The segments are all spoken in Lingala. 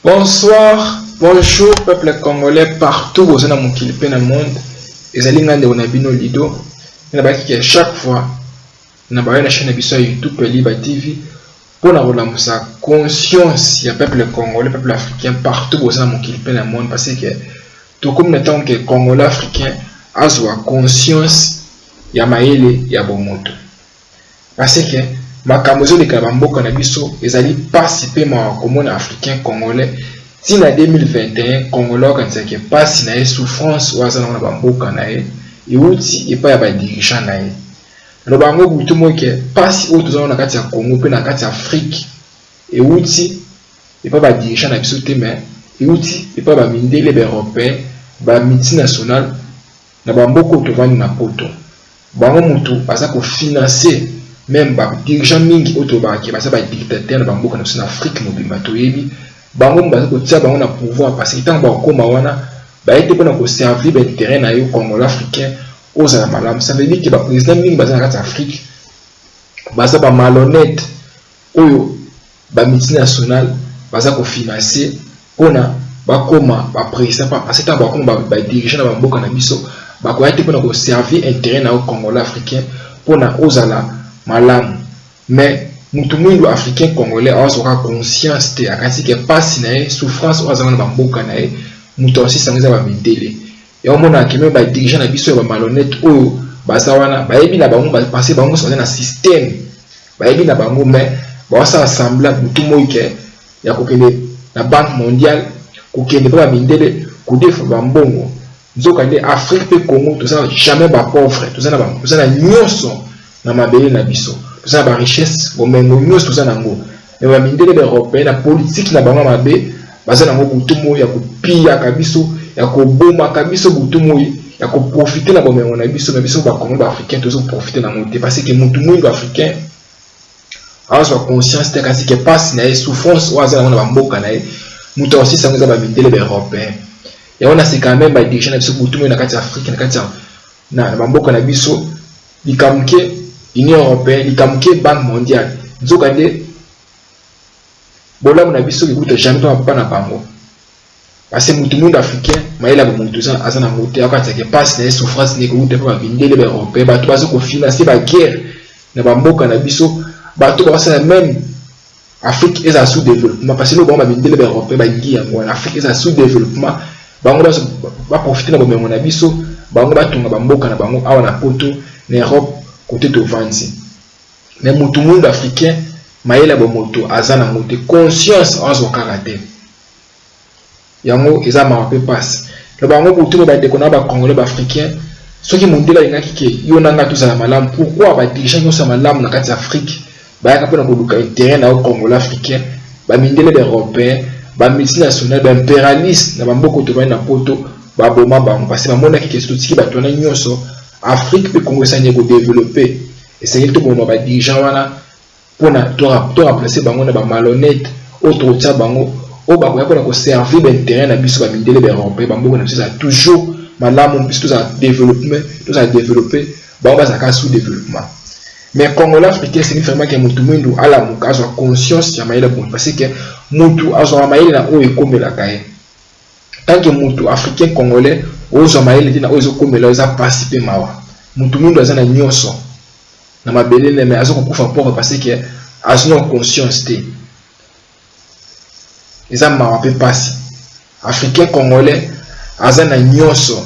Bonsoir, bonjour peuple congolais partout au sein de mon kilipé dans le monde. Les alliés de Onabino Lido. Il y a chaque fois, on a une chaîne de YouTube Liba TV pour la conscience du peuple congolais, peuple africain partout au sein de mon kilipé dans le monde. Parce que tout comme le temps que les Congolais africains a conscience, il y a maïle, il y a bomoto. Parce que makambozo de Kabambo Kanabiso, ils allaient participer à commune africain congolais. Si en 2021, Congolais quand c'est que passe na souffrance ou azana na bambo kanae, et outi et pas ya ba dirigeant nae. Le bango butu mo que passe au tozana na kati ya Congo pe na kati ya Afrique. Et outi et pas ba dirigeant na biso te mais et outi et pas ba mindele européen, ba multinational na bambo ko tovani na poto. Bango mutu asa ko financer même ba dirigeant mingi otoba ki basa ba dictateur na bambo kana na Afrique mobimba toyebi. Bango mbaza ko tia bango na pouvoir parce que tant ba koma wana ba été pour na ko servir ben terrain na yo Congolais africain aux amalam. Ça veut dire que ba président mingi baza na Afrique baza ba malhonnête oyo ba multinational baza ko financer pona ba koma ba président parce que tant ba koma ba dirigeant na bamboka na biso ba ko été pour na ko servir intérêt na yo Congolais africain pona ozala malam. Mais mutu mwindu africain congolais awa conscience te akati ke pasi na ye souffrance oyo azanga na bamboka na ye mutu aussi sangiza ba mindele ya omona ke me ba dirigeant na biso ya ba malhonnête oyo baza wana bayebi na bango parce bango so na système bayebi na bango mais bawasa assemble mutu moyi ke ya kokende na banque mondiale kokende ba mindele kodefa bambongo nzoka nde Afrique pe Congo toza jamais ba pauvre toza na nyonso na mabele na biso. Tout ça, la richesse, bon, mais nous tous en ango. Mais la mindele européenne, la politique, na bama mabe, baza nango butumo ya kupia kabiso, ya koboma kabiso butumo ya ko profiter na bomé on a biso, mais biso ba Congo ba africain tous profiter na monter parce que mutumo africain a soit conscience de kasi que passe na souffrance ou azana na bamboka na mutu aussi ça nous a ba mindele européen. Et on a c'est quand même ba dirigeant na biso butumo na kati Afrique na kati na bamboka na biso likamke Union européenne, l'Ikamke Banque mondiale. Nzokande, bola munabiso ki kuta jamais to pas na bango. Parce que mutu monde africain, maïla ba mutu ça azana ngote akata ke passe na souffrance ne ko kuta pa bindele ba européen ba to bazo ko financer ba guerre na ba mboka na biso ba to ba ça même Afrique est en sous-développement parce que le bon ba bindele ba européen ba ngi yango Afrique est en sous-développement bango ba profiter na ba mengo na biso bango ba tunga ba mboka na bango awa na poto na Europe côté de Vanzi. Mais tout le monde africain, maïla bomoto, azana moto, conscience en son caractère. Yango, ils ont marqué passe. Le bango pour tout le monde, qu'on a ba Congolais africain, ceux qui m'ont dit là, il y en a qui yonanga tous à la malam. Pourquoi ba dirigeants yon sa malam na kati Afrique? Ba yaka pena koluka intérêt na Congolais africain, ba mindele européen, ba multinational, ba impérialiste, na ba mboko to ba na poto, ba boma ba parce que ba mona qui est tout ba tona nyonso. Afrique peut commencer à développer et c'est tout bon ba dirigeant wana pour remplacer bango na ba malhonnête autre tsa bango o ba ko ko servir ben terrain na biso ba mindele européen ba mboko na ça toujours malamu puisque tout ça développer ba ba ça sous développement mais Congolais africain c'est vraiment que mutu mwindu ala mukazo conscience ya maïla bon parce que mutu azo maïla na o ekomela kae tant que mutu africain congolais ozo maïla dina ozo komela oza participer mawa mutu mundu azana nyonso na mabelele mais azo kokufa pauvre parce que azona conscience te eza mawa pe pasi africain congolais azana nyonso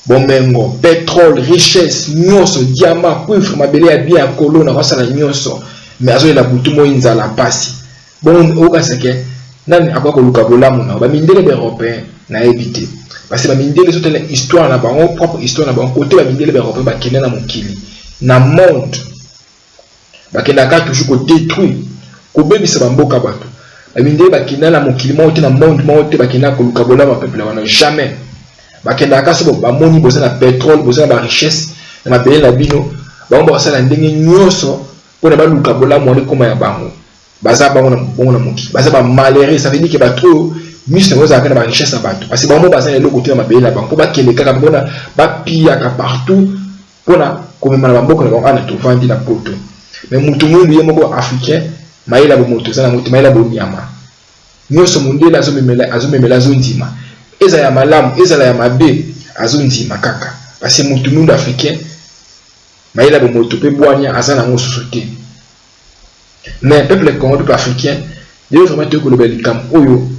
bomengo pétrole richesse nyonso diamant cuivre mabele ya bien kolo na wasala nyonso mais azo la butu mo inzala pasi bon okasa ke nani akoko luka bolamu na ba mindele européen na éviter parce que ba mindele sote histoire na bango propre histoire na bango côté ba mindele européen ba kenda na mokili na monde ba kenda ka toujours ko détruire ko bebisa ba mboka bato ba mindele ba kenda na mokili mo te na monde mo te ba kenda ko luka bolamu peuple wana jamais ba kenda ka so ba moni boza na pétrole boza na ba richesse na mabele na bino bango ba sala ndenge nyonso pona ba luka bolamu wale koma ya bango baza bango na mokili baza ba malheureux ça veut dire que ba trop mission vous avez la richesse à battre parce que bon moi bazana le côté ma belle là pour pas kele kaka bona ba pia ka partout pona comme na bamboka na ana to vandi na poto mais mutu mundu yemo ko africain maïla bo moto zana mutu maïla bo nyama nyonso mondele azomemela azondima eza ya malamu ezala ya mabe azondima kaka parce que mutu mundu africain mayela bomoto pe bwanya azana ngo susuté mais peuple congolais peuple africain devait vraiment te koloba likambo oyo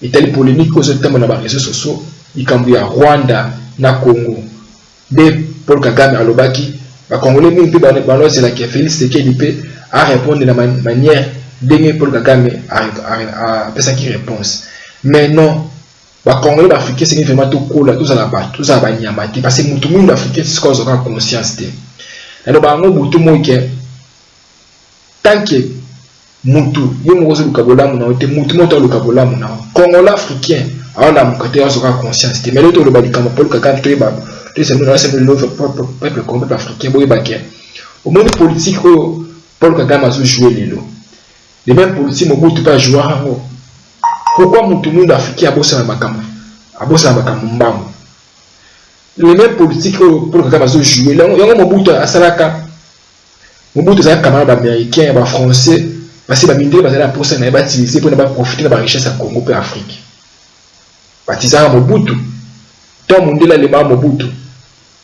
etali polémique aux temps na ba réseaux sociaux likambo ya Rwanda na Congo de Paul Kagame alobaki ba congolais mingi pe banozela ki Félix Tshisekedi pe a répondre de manière denge Paul Kagame a pesa ki réponse mais non ba congolais africains c'est vraiment tout kola tout ça là-bas tout ça ba nyama parce que mutu mundu africain c'est quoi ça conscience te alors ba ngo mutu moike tant que mutu yo mo zo lukabolamu na te mutu moto lukabolamu na congolais africain ala mukate azo ka conscience te mais le to le balikama Paul Kagame to ba to c'est le peuple congolais africain boye baké au monde politique Paul Kagame a joué les mêmes politiques Mobutu pas jouer hango pourquoi mutu mundu africain abosa na makambo mbango les mêmes politiques Paul Kagame a joué yango Mobutu asalaka Mobutu za camarade américain ba français parce que ba mindé bazala pour ça na ba utiliser pour na ba profiter de la richesse à Congo et Afrique batiza Mobutu to mundela le ma Mobutu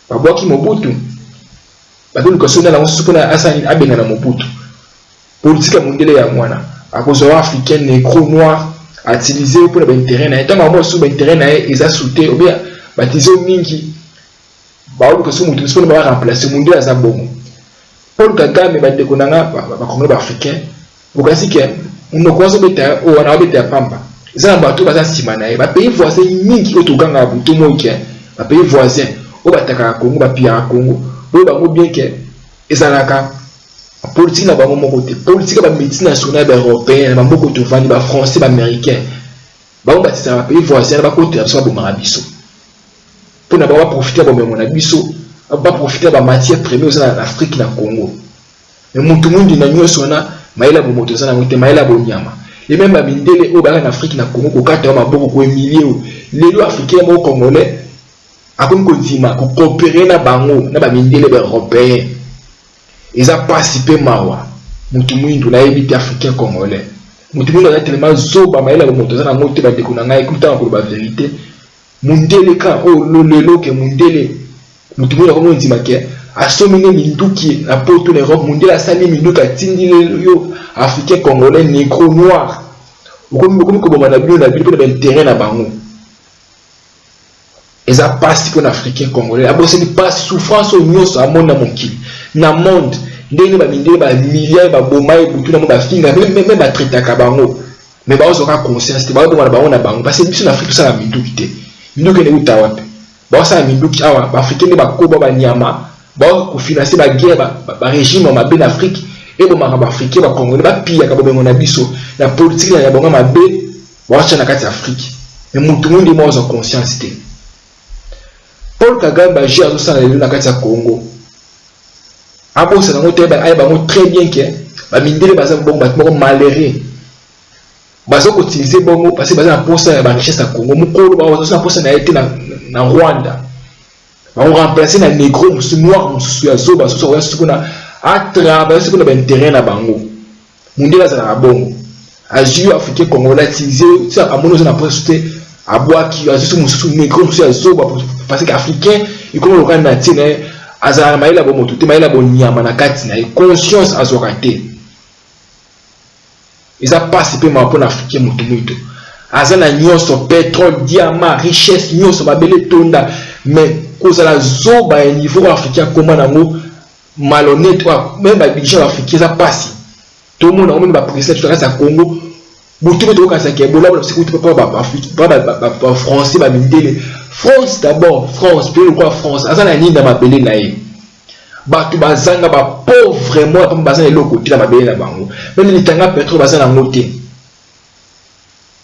ba boki Mobutu ba dulu ko sona la on supona asani abenga na Mobutu politique mundele ya mwana akozo africain négro noir a utilisé pour le intérêt na tant moi sous intérêt na eza souté ou bien batizo mingi ba dulu ko so mutu supona ba remplacer mundela za bongo Paul Kagame ba dekonanga ba congolais africain bokasi ke on kwazo beta o wana beta pamba za bato baza sima na ba pays voisin mingi ko tokanga buto moike ba pays voisin o bataka Congo ba pia Congo o ba ngo bien ke ezalaka politique na bango moko te politique ba médecine nationale ba européen ba moko to vandi ba français ba américain ba ngo batisa ba pays voisin ba côté so ba marabiso pour na ba profiter ba mona biso ba profiter ba matière première aux en Afrique na Congo mais mutu mundi na nyoso na maila bo moto sana ngote maila bo nyama et même ba mindele o ba en Afrique na Congo ko kata ma boko ko emilio lelo africain mo congolais akomi ko dima ko coopérer na bango na ba mindele ba européen ils a participé mawa mutu mundi na éviter africain congolais mutu mundi na tellement zoba maila bo moto sana ngote ba dekuna ngai kuta ko ba vérité mundele ka o lelo ke mundele mutu mundi ko ndima ke asomine minduki na poto na Europe mondiale asali minduka tindi yo africain congolais négro noir okomi ko bomana bio na bio na intérêt na bango eza pasi pour africain congolais abosi pas souffrance au nyoso amona mokili na monde ndenge ba mindele ba milliards ba bomai butu na ba finga même ba traitaka bango mais ba ozoka conscience te ba bomana bango na bango parce que biso na Afrique ça la minduki te minduki ne utawape ba ça minduki awa ba africain ba koba ba nyama pour financer la guerre ba régime en Mabé d'Afrique et bon marab africain ba congolais ba pia ka bobengo na biso la politique na bonga Mabé ba acha na kati Afrique mais mutu mundi mo en conscience te Paul Kagame ba ji azo sana na kati ya Congo abo sana ngote ba ay ba mo très bien que ba mindele ba za bongo ba mo malheureux ba zo ko utiliser bongo parce que ba za pour ça ba richesse à Congo mo ko ba zo pour ça na été na Rwanda on remplacer na négro musu noir musu ya zoba so ya sukuna à travers ce qu'on a intérêt na bango mundela za bongo ajiu africain congolais utilisé ça amono na presté aboa ki ajiu musu négro musu ya zoba parce que africain il comme le grand natina azara maila bo moto te maila bo nyama na kati na conscience azokate ils a participé ma pour africain moto muito azana nyoso pétrole diamant richesse nyoso babele tonda mais cause la zoba au niveau africain comment nango malhonnête même ba budget africain ça passe tout le monde on va président tout ça Congo butu to ka ça ke bola parce que tu peux pas ba français ba mindele France d'abord France puis quoi France azana ni na mabele na ye ba tu bazanga ba pauvre vraiment comme bazana le côté na mabele na bango même les tanga pétrole bazana ngote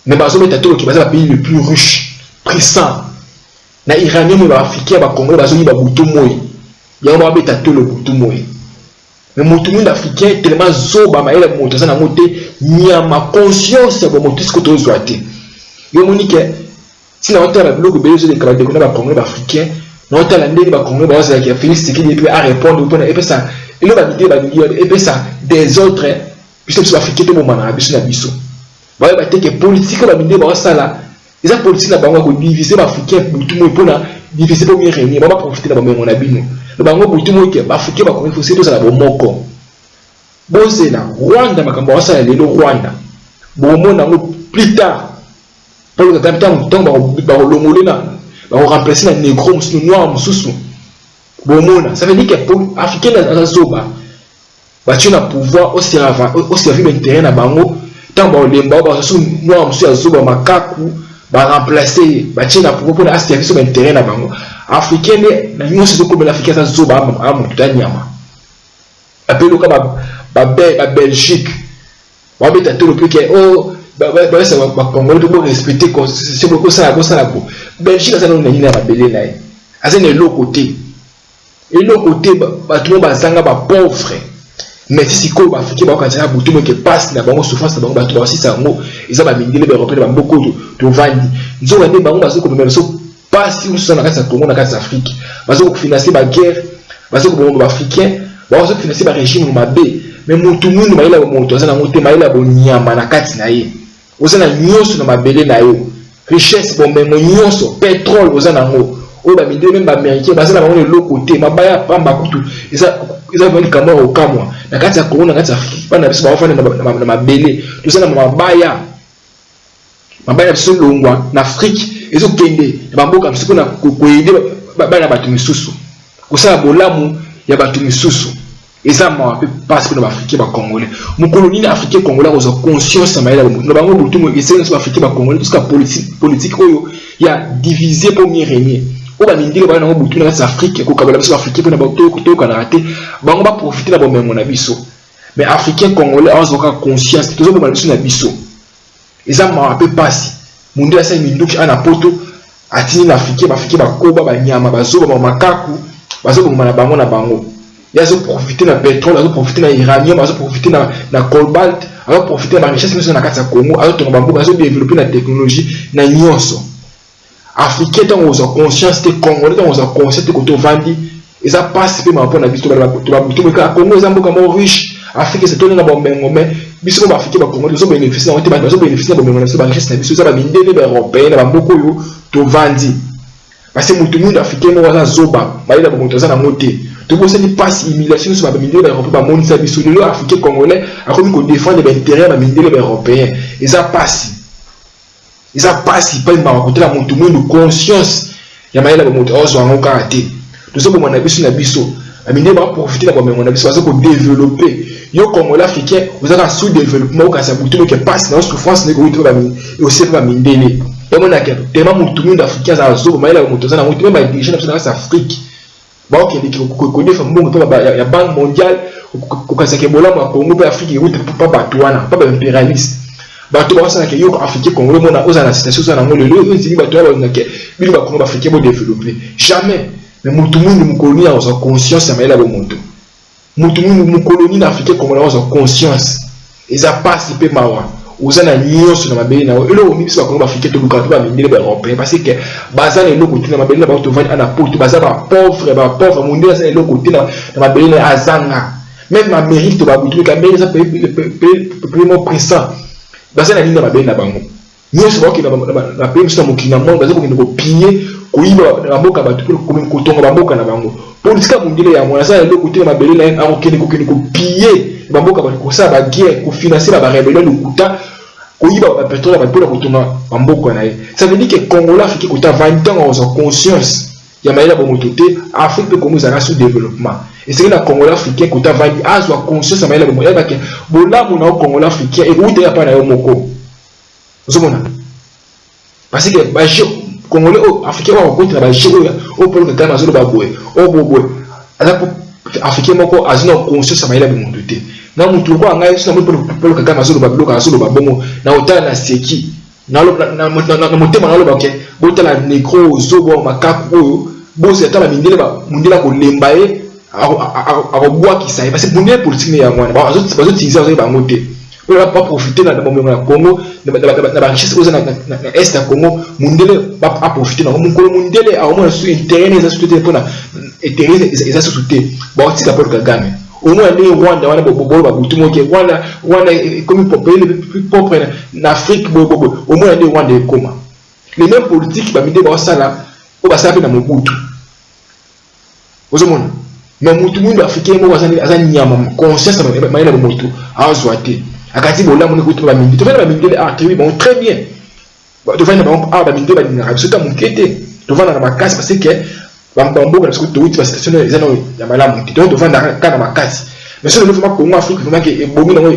mais bazo mettre tout qui bazana pays le plus riche puissant na iranien mo ba africain ba congolais bazo ni ba butu moyi ya ba beta to le butu moyi mais mutu monde africain tellement zoba maela moto sana mote nyama conscience ba moto ce que to zoate yo monique si na hôtel la bloc bezo de kaba de kona ba congolais ba africain na hôtel la ndeni ba congolais ba oza ki Félix Tshisekedi peut répondre pour et puis ça et le ba milieu et puis ça des autres puisque les africains to bomana biso na biso ba ba teke politique ba mindele ba sala eza politique na bango ko diviser ba africain tout mo pona diviser pour mieux régner ba profiter na ba mengo na bino na bango tout mo ke ba africain ba ko faut c'est tout ça la bomoko bozela Rwanda makambo wa sala lelo Rwanda bo mona ngo plus tard pour le temps ba longolé na ba remplacer na négro musu noir mususu bo mona ça veut dire que pour africain na zoba ba tu na pouvoir au servir l'intérêt na bango tant ba lemba ba su noir musu ya zoba makaku ba remplacer ba tu na pouvoir pour servir sur l'intérêt na bango africain na nyonso zo comme l'africain za zoba amu tutanyama appelé ka ba Belgique ba beta tout le plus que oh ba ça va Congo de respecter c'est beaucoup ça la Belgique ça non ni na belé là ça c'est l'autre côté et l'autre côté ba tout ba zanga ba pauvre mais si ko ba africain ba kanza ba tout que passe na bango souffrance na bango ba to aussi ça ngo ils ba mindele ba repérer ba beaucoup to vandi nzo ba bango ba so ko même so passe ou ça na kasa Congo na kasa Afrique ba so ko financer ba guerre ba so ko ba africain ba so financer ba régime mabe mais mutu mundu maila ba mutu azana mutu maila bo nyama na kati na ye ozana nyonso na mabele na yo richesse bo mengo nyonso pétrole ozana ngo o ba mindele même ba américain bazana ba ngone loko te mabaya pamba kutu isa vali kama o kamwa na kati ya Congo na kati ya Afrique bana biso ba fana na mabele tozana mabaya biso longwa na Afrique ezo kende na mboka msiko na koyede bana batu misusu kusala bolamu ya batu misusu eza ma parce que les Africains ba congolais mon colonie africain congolais ont conscience na maila na bango butu mo essayer les Africains ba congolais parce que politique oyo ya diviser pour mieux régner o ba mindile ba na butu na Afrique ko kabala biso africain na ba to ka na rater bango ba profiter na bomengo na biso mais africain congolais ont conscience toujours ba biso na biso eza ma passe mundi asa minduki ana poto atini na africain ba koba ba nyama ba zoba ba makaku ba zoba na bango ils ont profité de pétrole, ils ont profité de l'uranium, ils ont profité de cobalt, ils ont profité de la richesse qui est dans le Congo, ils ont développé la technologie, na nyonso. Africains ont conscience que Congolais ont conscience que tu vendi, ils ont participé à la vie de la Congo, ils ont riche. Afrique c'est tout le monde mais biso ba Afrique ba Congo ils ont bénéficié de la richesse na biso ça ba mindele ba européen ba mboko yo to vendi. Parce que mutu mundu africain mo za zoba, ba ila ba mutu za na moté. Tout ça n'est pas humiliation sur la mindele européen, ba monde ça biso le africain congolais a comme qu'on défend les intérêts ba mindele européen. Et ça passe pas ma côté la mutu mundu conscience ya maila ba mutu ozo en karaté. Tout ça pour na biso la mindele ba profiter la ba mon biso ça pour développer. Yo congolais africain vous avez un sous-développement quand ça mutu qui passe dans souffrance ne ko ba et aussi ba mindele. Et mon akep tellement mutu mundu africain za zo maila ba mutu za na mutu même ba dirigeant dans Afrique. Bon, qui connaît la Banque mondiale, qui Congo, Afrique, pas Batouana, pas impérialiste. Batouana, c'est que Afrique, Congo, on a la situation, on a le Batouana, on a Afrique, développer. Jamais. Mais Moutoumou, nous colonie, on a conscience, ça m'a l'air au monde. Moutoumou, nous colonie, l'Afrique, Congo, on a conscience. Et ça passe, il peut m'avoir. Uzana nyonso na mabele na elo omibisi ba kongo africain to luka ba mindele ba européen parce que bazana elo côté na mabele ba to vani ana poto bazana pauvre monde ça elo côté na mabele na azanga même Amérique to ba butu ka mbele ça primo pressant bazana linda mabele na bango nyonso ba kina na pays na mokina monde bazako ko piller ko iba na mboka ba to ko tonga ba mboka na bango politika mondele ya mwana ça elo côté na mabele na akokene ko piller ba mboka ba ko ça ba guerre ko financer ba rébellion lukuta ba pétrole ba pona kutuna bamboko na ye ça veut dire que Congolais Afrique ko ta 20 ans en conscience ya maila ba mototé Afrique pe comme ça sous développement et c'est la Congolais africain ko ta 20 ans en conscience ya maila ba moya ba ke bolamu na Congolais africain et où te pa na yo moko zomona parce que ba Congolais africain ba ko ta ba o polo ka kana zo ba boye o boboye ala africain moko azina conscience ya maila ba mototé na mutu ko anga yesu na polo kaka mazolo babiloka azolo babongo na otala na seki na motema na loba ke botala negro zobo makaku oyo bosi atala mindele ba mundela ko lemba ye akobwa kisaye parce que mundele politique ya mwana ba azo tinza ozo ba ngote on va pas profiter na bombe na Congo na richesse ozo na est ya Congo mundele ba profiter na mundele a au moins sur intérêt les sociétés pour na intérêt les sociétés ba otika Paul Kagame au moins les Rwanda wana bobo ba butumo ke Rwanda comme plus propre en Afrique bobo au moins les Rwanda ekoma les mêmes politiques ba mide ba sala o ba sala na Mobutu ozomona mais mutu mwindu africain mo azani nyama conscience maina ba mutu azwate akati bolamu ne kutu ba minde to ba minde oui bon très bien to vana ba minde ba na absoluta mukete to vana na makasi parce que bambambo parce que to uti situation ezano ya malamu to to vana kana makasi mais sur le mouvement Congo Afrique vraiment que ebomi nango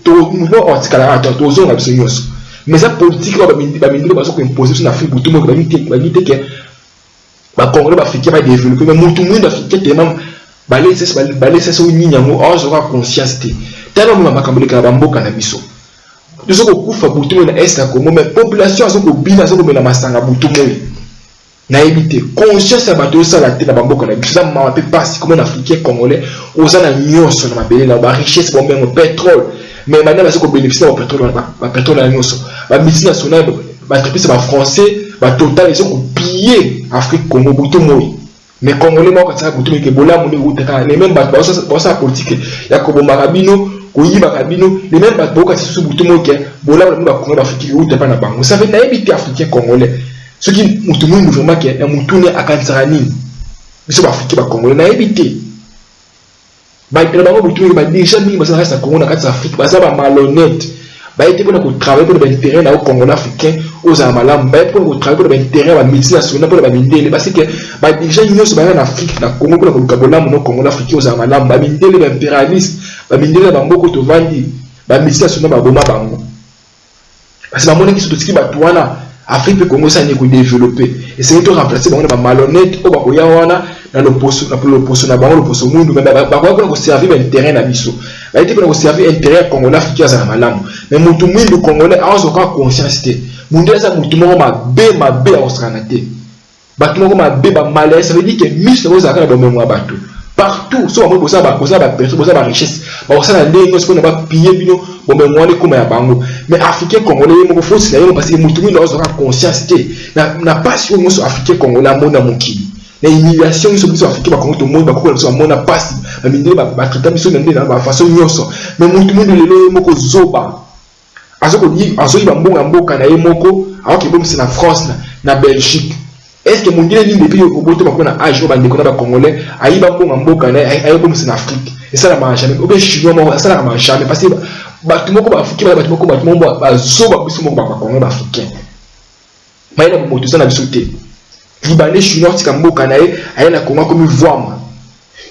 to mouvement antikala to zonga biso nyonso mais ça politique ba minde ba so ko imposer sur Afrique butu mo ba minde ke ba Congolais ba africain ba développer mais mutu mwindu africain tellement balese so nyinyango azoka conscience te tellement mo makambo ka bamboka na biso biso ko kufa butu mo na est na Congo mais population azoko bina azoko mena masanga butu mo na éviter conscience ya bato sala te na bamboka na biso za ma pe passe comme un africain congolais ozana nyonso na mabele na ba richesse bombe mo pétrole mais maintenant bazoko bénéficier ba pétrole na nyonso ba multinational ba entreprise ba français ba total ezoko piller Afrique Congo butu mo mais Congolais moi quand ça butu mo ke bola mo ni utaka les mêmes bato ba sa politique ya ko bomba kabino ko yiba kabino les mêmes bato ba ka butu mo ke bola mo ba Congo Afrique utaka na bango ça fait na éviter africain congolais ce qui mutu mo vraiment ke ya mutu ne akansara nini biso ba Afrique ba Congolais na éviter ba ipela bango butu mo ba déjà mingi ba reste na Congo na kati Afrique ba za ba malhonnête ba été pour travailler pour l'intérêt na au Congolais africain aux amalam ba pour travailler pour l'intérêt ba multinational pour ba mindele parce que ba déjà nyonso ba na Afrique na Congo pour ko kabola mo Congolais africain aux amalam ba mindele ba impérialiste ba mindele ba mboko to vandi ba multinational ba boma bango parce que ba mona ki so tiki ba tuana Afrique peut Congo ça ni ko développer et c'est to remplacer ba malhonnête o ba ko ya wana na le poste na bango le poste mundu mais ba ko servir l'intérêt na biso ba été pour servir intérêt Congolais africain za malamu mais mutu mwindu Congolais azo ka conscience te mundu za mutu moko mabe osana te batu moko mabe ba malaise ça veut dire que mise na za ka ba memo bato partout so ba bosa ba personne bosa ba richesse ba osana ndenge so ko na ba piller bino bo memo ne kuma ya bango mais africain Congolais moko faut c'est parce que mutu mwindu azo ka conscience te na passion mo so africain Congolais mona mokili na humiliation ils sont plus africains ba Congo to monde ba ko so mona passe ba mindele ba traiter biso na ndena ba façon nyonso mais mutu mwindu lelo moko zoba azoko ba mboka na ye moko aoki bomisi na France na Belgique est-ce que mondele ni depuis au boto ba na âge ba ndeko na ba Congolais ayi ba mboka na ayi bomisi na Afrique et ça la marche jamais obe chinois mo ça la marche jamais parce que ba tumoko ba africain ba tumoko ba zoba biso moko ba Congolais ba africain mais na moto ça na biso te libanais chinois tika mboka na ye ayi na Congo comme voix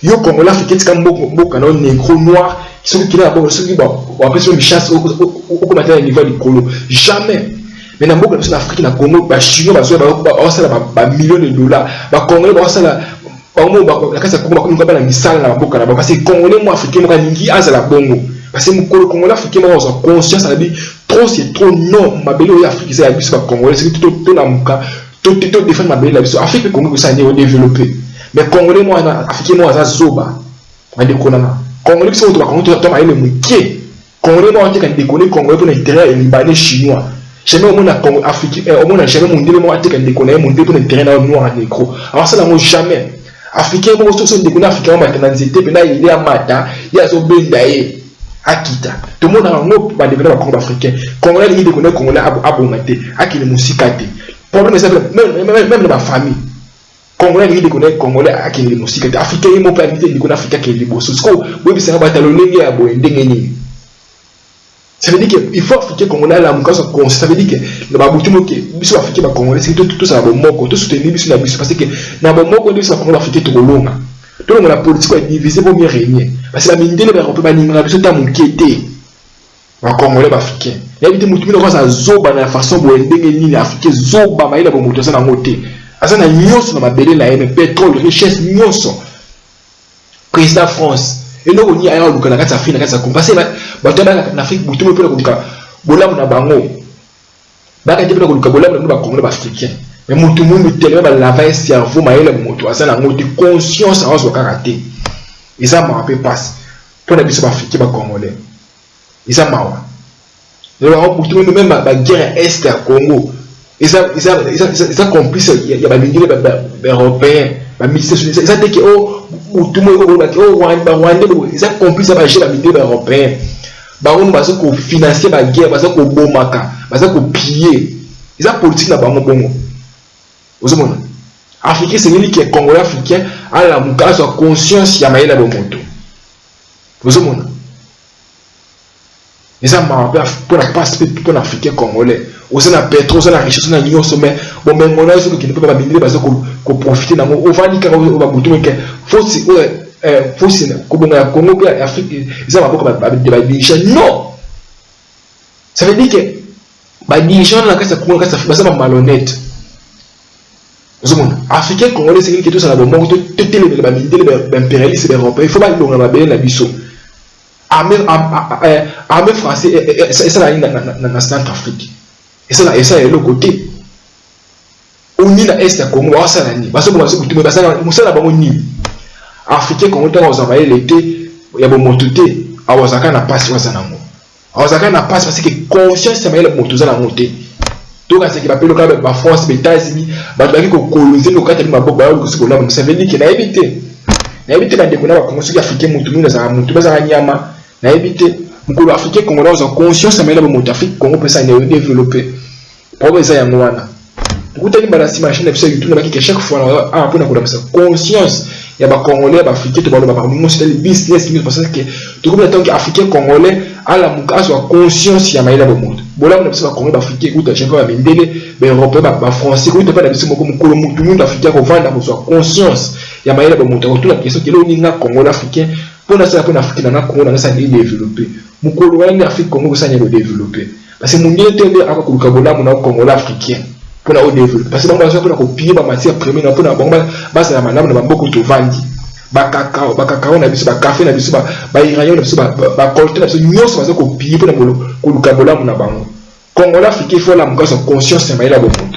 yo Congolais africain tika mboka na négro noir ceux qui là bon ceux qui bon après sur une chasse au commentaire niveau du colo jamais mais dans beaucoup de Afrique na Congo ba chinois ba ça ba millions de dollars ba Congolais ba ça la ba kasa Congo ba ko na misala na boka na parce que Congolais mo africain mo ningi azala bongo parce que mo Congolais africain mo ça conscience ça dit trop c'est trop non ma belle Afrique c'est abus ba Congolais c'est tout na muka tout défendre ma belle abus Afrique Congo ça n'est développé mais Congolais mo africain mo ça zoba ma déconana Congolais qui sont autour de la Congo, ils Congolais moi on déconner Congolais pour l'intérêt libanais chinois. Jamais au monde africain, au monde jamais mondial moi on déconner mondial pour l'intérêt noir et négro. Alors ça là jamais. Africain moi aussi déconner africain maintenant c'était puis là il est à Mata, il y a Zobendaye Akita. Tout le monde a un mot pour développer le Congo africain. Congolais il déconner Congolais à Bonate, à qui les musikate. Problème c'est même dans ma famille. Congolais ni déconner Congolais à qui les musiques africains ils m'ont pas invité déconner africain qui les boss parce que oui c'est un bataillon lengue à boy ndengeni ça veut dire que il faut africain Congolais la muka ça veut dire que le babutumo que biso africain ba Congolais c'est tout ça ba moko tout soutenir biso na biso parce que na ba moko biso ba Congolais africain to longa tout le monde la politique est divisée pour mieux régner parce que la mindele ba peut pas ninga biso ta mukete ba Congolais ba africain et puis mutu mino ça zoba na façon boy ndengeni africain zoba maila ba mutu ça na ngote azana nyonso na mabele na ye pétrole richesse nyonso président France et là on y a luka na kati Afrique na kati sa compasser ba to na Afrique butu mo pela luka bolamu na bango ba ka jepela luka bolamu na ba Congolais ba africain mais mutu mundu tellement ba laver cerveau maela mutu azana ngoti conscience en zo karaté et ça m'a rappelé passe pour la biso ba africain ba Congolais et ça mawa le mutu mundu même ba guerre est à Congo et ça complice il y a des milliers d'Européens ba ministère ça te que tout le monde Rwanda ça complice ba gérer ba militaire européen ba on va ko financer ba guerre ba ko bomaka ba ko piller ça politique na bango bongo ozomona africain c'est lui qui est congolais africain à la mukaso conscience ya maïla bomoto ozomona et ça m'a rappelé pour la passe pour l'africain congolais aussi na pétrole ça la richesse na union sommet bon mais on a ceux qui ne peuvent pas bénéficier parce que profiter dans on va dire qu'on va goûter que faut que Congo et Afrique ça va pas des dirigeants non ça veut dire que les dirigeants là quand ça Congo quand ça fait ça malhonnête africain congolais c'est quelque chose ça la bon tout les militaires impérialistes européens il faut pas donc la bien la biso armée français et ça là dans Centrafrique et ça est le côté on est dans est à Congo ça là ni parce que ça là bango ni africain congolais dans aux envahir l'été il y a bon mototé à Osaka na passe wa zanango Osaka na passe parce que conscience ça le moto za na monter donc c'est qui appelle le cas ba France États-Unis ba baki ko coloniser le cas de ma boba ko se ko là ça veut dire que na éviter na ndeko na ba Congo sur africain mutu na za mutu ba za nyama na éviter mukolo africain congolais ont conscience ça le moto Afrique Congo peut ça développer pour ça ya mwana tukutaki balasi machine episode YouTube na baki que chaque fois à pour na ko conscience ya ba congolais ba africain to ba mo c'est le business parce que tout comme tant que africain congolais à la mukaso conscience ya maïla bomoto bola na biso ba congolais ba africain ko ta cheko ba mendele ba européen ba français ko ta pas na biso moko mukolo mutu monde africain ko vanda ko soit conscience ya maïla bomoto ko tout la question que le ninga congolais africain pour na ça pour africain na Congo na ça ni développer mukolo wa ni Afrique Congo ça ni développer parce que munye tende aka ko kabola mu na congolais africain pour la développer parce que on va pour copier ba matière première pour na bomba base na malamu na bamboko to vandi ba cacao na biso ba café na biso ba irayo na biso ba colter na biso nyonso ba copier pour na ko lukabola mu na bango congolais africain faut la mukaso conscience ya maïla bomoto